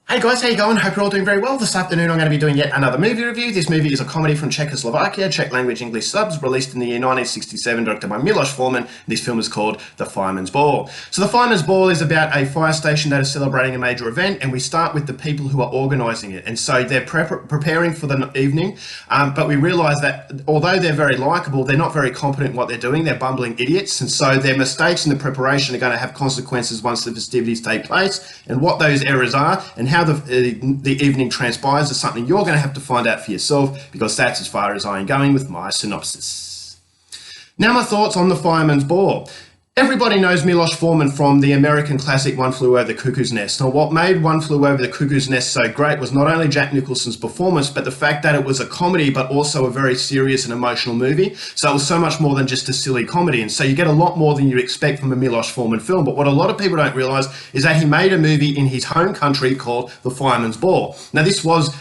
Hey guys, how you going? Hope you're all doing very well. This afternoon I'm going to be doing yet another movie review. This movie is a comedy from Czechoslovakia, Czech language English subs, released in the year 1967, directed by Milos Forman. This film is called The Fireman's Ball. So The Fireman's Ball is about a fire station that is celebrating a major event, and we start with the people who are organising it. And so they're preparing for the evening, but we realise that although they're very likeable, they're not very competent in what they're doing. They're bumbling idiots, and so their mistakes in the preparation are going to have consequences once the festivities take place. And what those errors are and how the evening transpires is something you're going to have to find out for yourself, because that's as far as I am going with my synopsis. Now my thoughts on The Fireman's Ball. Everybody knows Milos Forman from the American classic One Flew Over the Cuckoo's Nest. Now, what made One Flew Over the Cuckoo's Nest so great was not only Jack Nicholson's performance, but the fact that it was a comedy, but also a very serious and emotional movie. So it was so much more than just a silly comedy. And so you get a lot more than you expect from a Milos Forman film. But what a lot of people don't realise is that he made a movie in his home country called The Fireman's Ball. Now, this was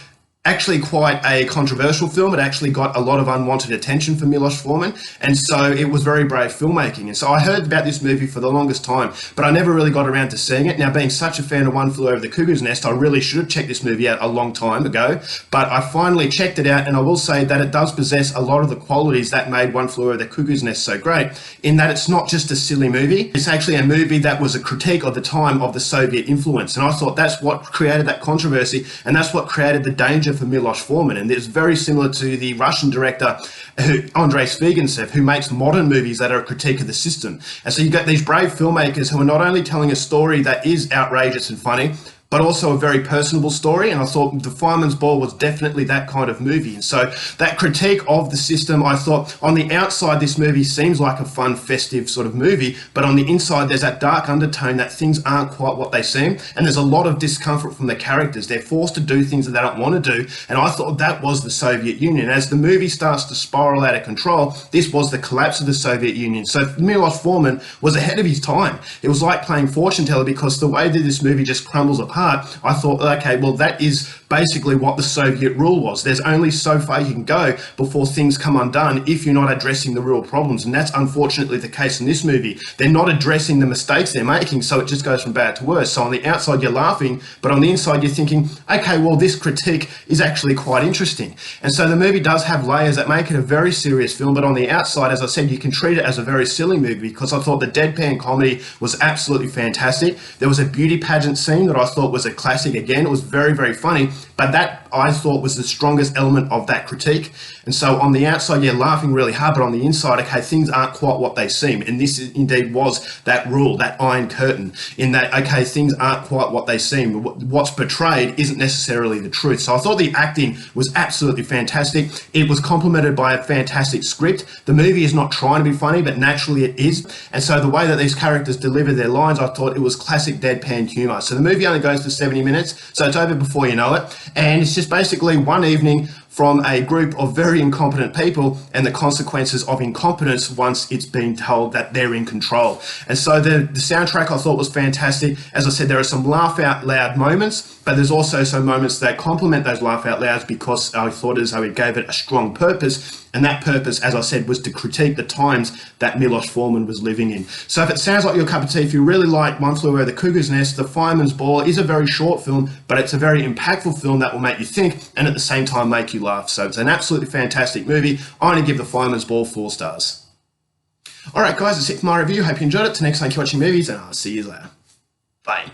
actually quite a controversial film. It actually got a lot of unwanted attention for Milos Forman, and so it was very brave filmmaking. And so I heard about this movie for the longest time, but I never really got around to seeing it. Now, being such a fan of One Flew Over the Cuckoo's Nest, I really should have checked this movie out a long time ago, but I finally checked it out, and I will say that it does possess a lot of the qualities that made One Flew Over the Cuckoo's Nest so great, in that it's not just a silly movie. It's actually a movie that was a critique of the time of the Soviet influence, and I thought that's what created that controversy, and that's what created the danger for Milos Forman. And it's very similar to the Russian director Andrei Zvigintsev, who makes modern movies that are a critique of the system. And so you get these brave filmmakers who are not only telling a story that is outrageous and funny, but also a very personable story. And I thought The Fireman's Ball was definitely that kind of movie. And so that critique of the system, I thought on the outside this movie seems like a fun, festive sort of movie, but on the inside there's that dark undertone that things aren't quite what they seem, and there's a lot of discomfort from the characters. They're forced to do things that they don't want to do, and I thought that was the Soviet Union. As the movie starts to spiral out of control, this was the collapse of the Soviet Union. So Milos Forman was ahead of his time. It was like playing fortune teller, because the way that this movie just crumbles apart, I thought, okay, well, that is basically what the Soviet rule was. There's only so far you can go before things come undone if you're not addressing the real problems. And that's unfortunately the case in this movie. They're not addressing the mistakes they're making, so it just goes from bad to worse. So on the outside you're laughing, but on the inside you're thinking, okay, well, this critique is actually quite interesting. And so the movie does have layers that make it a very serious film, but on the outside, as I said, you can treat it as a very silly movie, because I thought the deadpan comedy was absolutely fantastic. There was a beauty pageant scene that I thought was a classic again. It was very, very funny, but that I thought was the strongest element of that critique. And so on the outside, you're laughing really hard, but on the inside, okay, things aren't quite what they seem. And this indeed was that rule, that iron curtain, in that, okay, things aren't quite what they seem. What's portrayed isn't necessarily the truth. So I thought the acting was absolutely fantastic. It was complemented by a fantastic script. The movie is not trying to be funny, but naturally it is. And so the way that these characters deliver their lines, I thought it was classic deadpan humour. So the movie only goes to 70 minutes, so it's over before you know it. And it's just basically one evening from a group of very incompetent people, and the consequences of incompetence once it's been told that they're in control. And so the soundtrack I thought was fantastic. As I said, there are some laugh out loud moments, but there's also some moments that complement those laugh out louds, because I thought as though it gave it a strong purpose. And that purpose, as I said, was to critique the times that Milos Forman was living in. So if it sounds like your cup of tea, if you really like One Flew Over the Cuckoo's Nest, The Fireman's Ball is a very short film, but it's a very impactful film that will make you think and at the same time make you laugh. So it's an absolutely fantastic movie. I'm going to give The Fireman's Ball 4 stars. Alright guys, that's it for my review. Hope you enjoyed it. Till next time, keep watching movies, and I'll see you later. Bye.